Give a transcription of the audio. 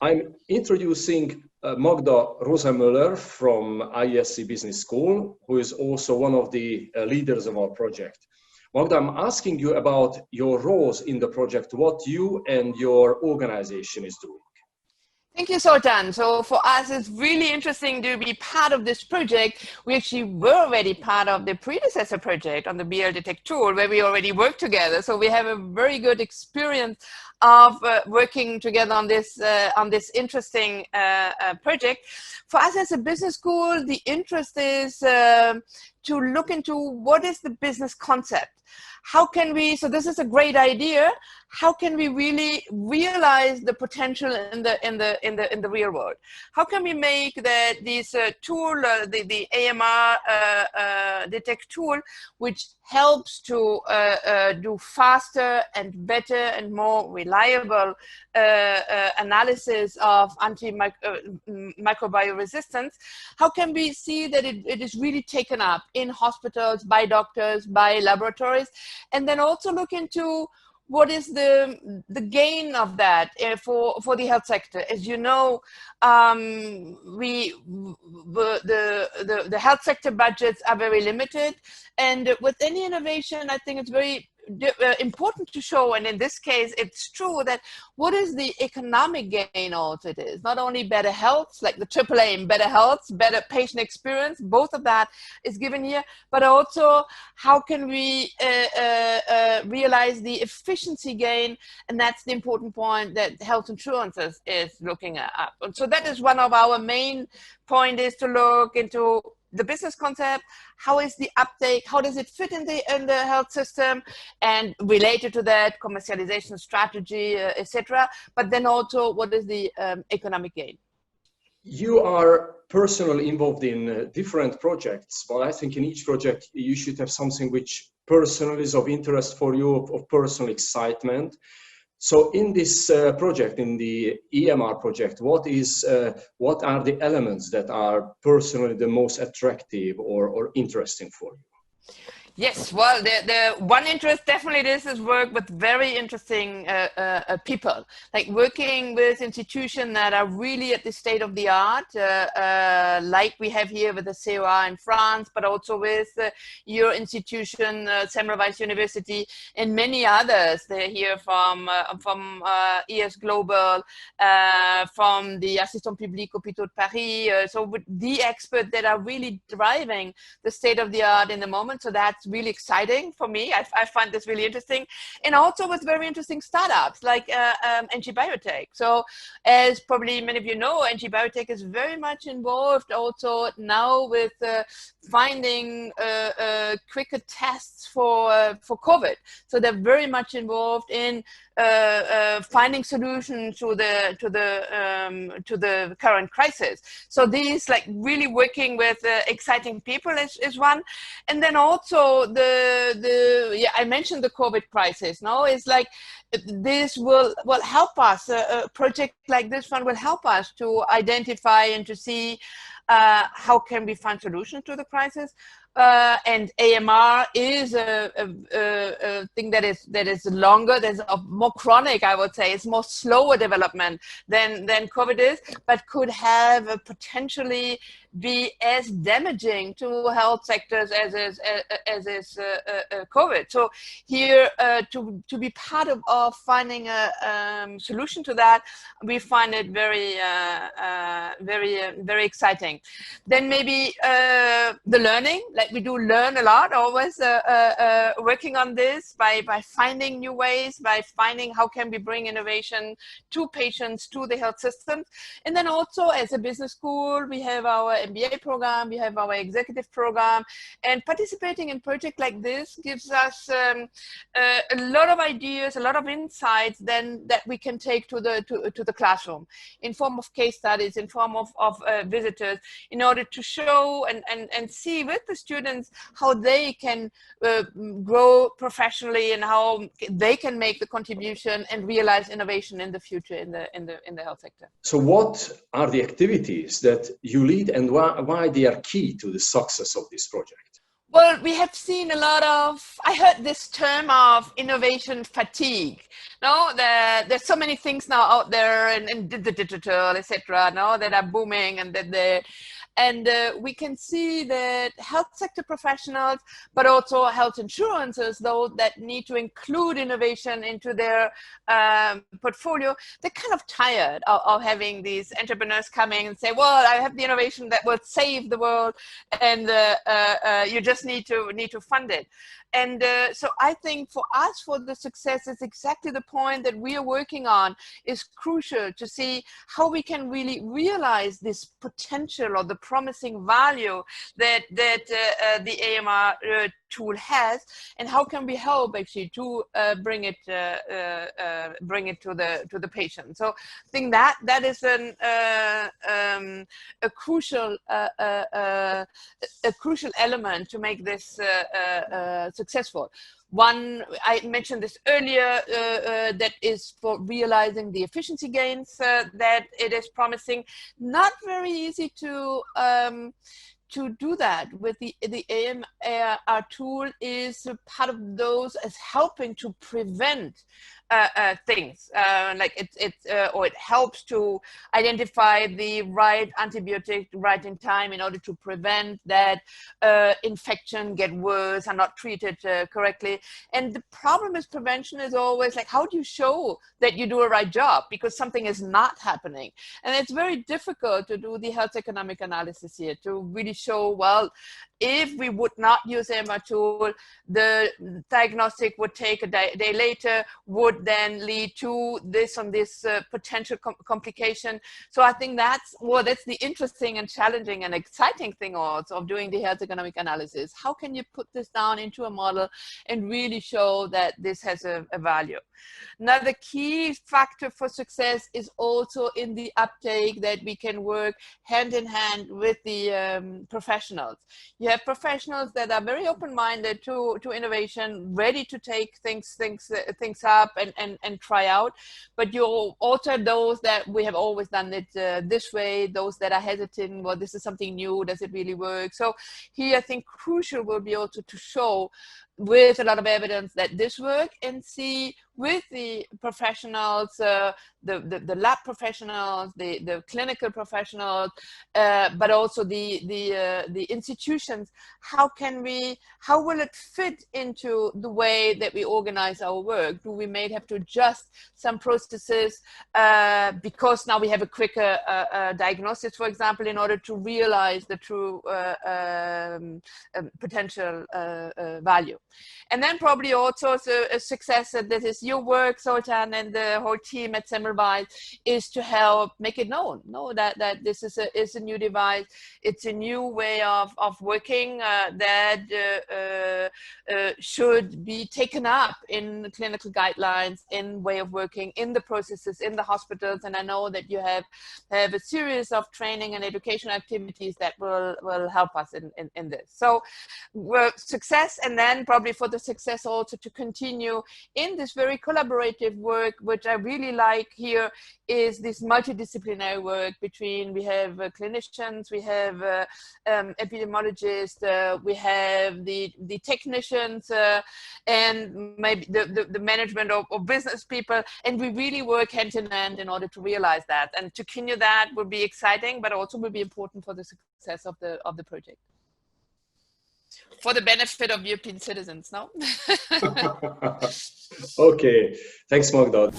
I'm introducing Magda Rosenmöller from ISC Business School, who is also one of the leaders of our project. Magda, I'm asking you about your roles in the project, what you and your organization is doing. Thank you, Sultan. So for us, it's really interesting to be part of this project. We actually were already part of the predecessor project on the AMR DetecTool, where we already worked together. So we have a very good experience of working together on this interesting project. For us as a business school, the interest is to look into what is the business concept. How can we, so this is a great idea, how can we really realize the potential in the real world? How can we make that this tool, the AMR DetecTool, which helps to do faster and better and more reliable analysis of antimicrobial resistance, how can we see that it is really taken up in hospitals, by doctors, by laboratories, and then also look into what is the gain of that for the health sector? As you know, the health sector budgets are very limited, and with any innovation, I think it's very important to show, and in this case it's true, that what is the economic gain also it is. Not only better health, like the triple aim, better health, better patient experience, both of that is given here, but also how can we realize the efficiency gain, and that's the important point that health insurance is looking at. And so that is one of our main point, is to look into the business concept, how is the uptake, how does it fit in the health system, and related to that, commercialization strategy, etc. But then also, what is the economic gain? You are personally involved in different projects, but I think in each project you should have something which personally is of interest for you, of personal excitement. So in this project, in the AMR project, what are the elements that are personally the most attractive or interesting for you? Yes, well, the one interest definitely is work with very interesting people, like working with institutions that are really at the state of the art, like we have here with the COA in France, but also with your institution, Semmelweis University, and many others. They're here from ES Global, from the Assistance Publique Hôpitaux de Paris, so with the experts that are really driving the state of the art in the moment. So that's really exciting for me. I find this really interesting, and also with very interesting startups like NG Biotech. So as probably many of you know, NG Biotech is very much involved also now with finding quicker tests for COVID. So they're very much involved in finding solutions to the current crisis. So these, like, really working with exciting people is one, and then also I mentioned the COVID crisis. No, it's like this will help us. A project like this one will help us to identify and to see how can we find solutions to the crisis. And AMR is a thing that is longer, there's a more chronic, I would say. It's more slower development than COVID is, but could have a potentially be as damaging to health sectors as is COVID. So here, to be part of finding a solution to that, we find it very exciting. Then maybe the learning, like we do learn a lot, always working on this by finding new ways, by finding how can we bring innovation to patients, to the health systems. And then also as a business school, we have our MBA program, we have our executive program, and participating in projects like this gives us a lot of ideas, a lot of insights then that we can take to the classroom in form of case studies, in form of visitors, in order to show and see with the students how they can grow professionally and how they can make the contribution and realize innovation in the future in the health sector. So what are the activities that you lead and why they are key to the success of this project? Well, we have seen a lot of, I heard this term of innovation fatigue. No, there's so many things now out there and the digital, etc. No, that are booming and we can see that health sector professionals, but also health insurances, though, that need to include innovation into their portfolio, they're kind of tired of having these entrepreneurs coming and say, well, I have the innovation that will save the world, and you just need to fund it. And so I think for us, for the success, is exactly the point that we are working on, is crucial to see how we can really realize this potential or the promising value that the AMR tool has, and how can we help actually to bring it to the patient. So I think that is a crucial element to make this successful. One, I mentioned this earlier, that is for realizing the efficiency gains that it is promising. Not very easy to do that with the AMR tool, is part of those as helping to prevent things, like it helps to identify the right antibiotic right in time in order to prevent that infection get worse and not treated correctly. And the problem with prevention is always like, how do you show that you do a right job because something is not happening? And it's very difficult to do the health economic analysis here to really show, well, if we would not use AMR tool, the diagnostic would take a day later, would then lead to this and this potential complication. So I think that's the interesting and challenging and exciting thing also of doing the health economic analysis. How can you put this down into a model and really show that this has a value? Another key factor for success is also in the uptake, that we can work hand in hand with the professionals. You have professionals that are very open-minded to innovation, ready to take things up and try out. But you also have those that we have always done it this way, those that are hesitant, well, this is something new, does it really work? So here I think crucial will be also to show with a lot of evidence that this works, and see with the professionals, the lab professionals, the clinical professionals, but also the institutions, how will it fit into the way that we organize our work? Do we may have to adjust some processes because now we have a quicker diagnosis, for example, in order to realize the true potential value? And then probably also a success, that this is your work, Zoltan, and the whole team at Semmelweis, is to help make it known, that this is a new device, it's a new way of working that should be taken up in clinical guidelines, in way of working, in the processes, in the hospitals. And I know that you have a series of training and education activities that will help us in this. So success, and then probably for the success also to continue in this very collaborative work, which I really like here, is this multidisciplinary work between, we have clinicians, we have epidemiologists, we have the technicians, and maybe the management of business people, and we really work hand in hand in order to realize that. And to continue that will be exciting, but also will be important for the success of the project, for the benefit of European citizens. No? Okay, thanks, Magda.